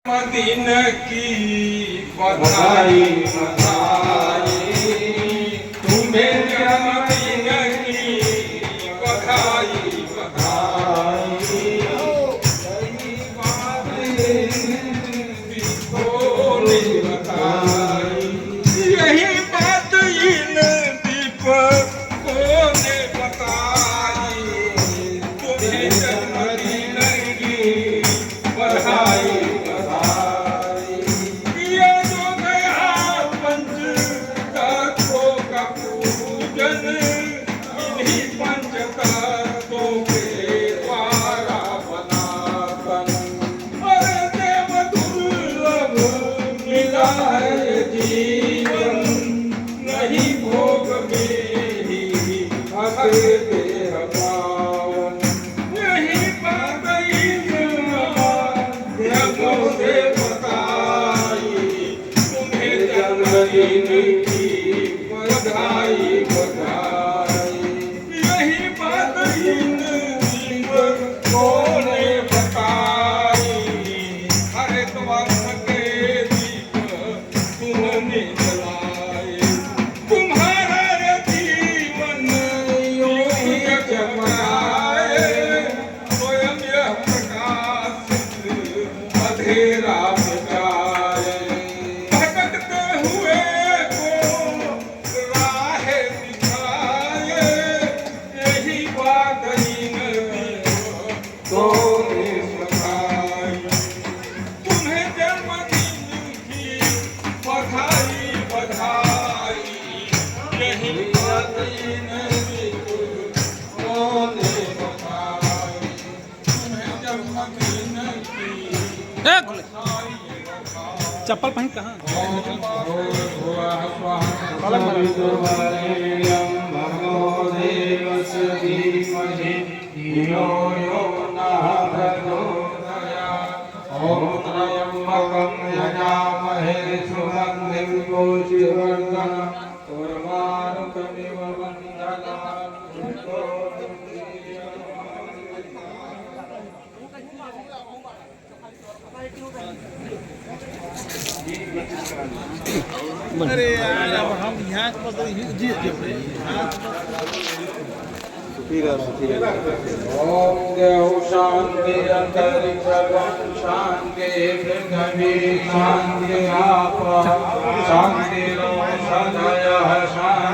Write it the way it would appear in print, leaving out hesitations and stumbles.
दिन की बधाई बधाई, तुम्हें जन्मदिन की बधाई बधाई। सही बात दीपों ने बताई, यही बात इन दीपकों ने बताई, तुम्हें जन्मदिन की बधाई। जीवन नहीं भोग में ही देह पावन, यही बात इन से बताई, तुम्हें जन्मदिन की बधाई बधाई। यही बात इन दीपकों ने बताई, हर एक वक्त के दीप तुमने जलाए, तुम्हारा जीवन यूं ही जमाए, स्वयं यह प्रकाश अंधेरा मिटाए, भटकते हुए को राह दिखाए, यही बात इन दीपकों ने बताई, तुम्हें जन्मदिन की बधाई बधाई। यही बात इन दीपकों ने बताई, तुम्हें जन्मदिन की बधाई बधाई। चप्पल पहन कहाँ ओम त्र्यंबकं यजामहे सुगंधिं पुष्टिवर्धनम् उर्वारुकमिव अरे यार अब हम यहाँ के पास जी ओम देव शांति अंतरिक्षं शांति पृथ्वी शांति आप शांति रोषधयः शांति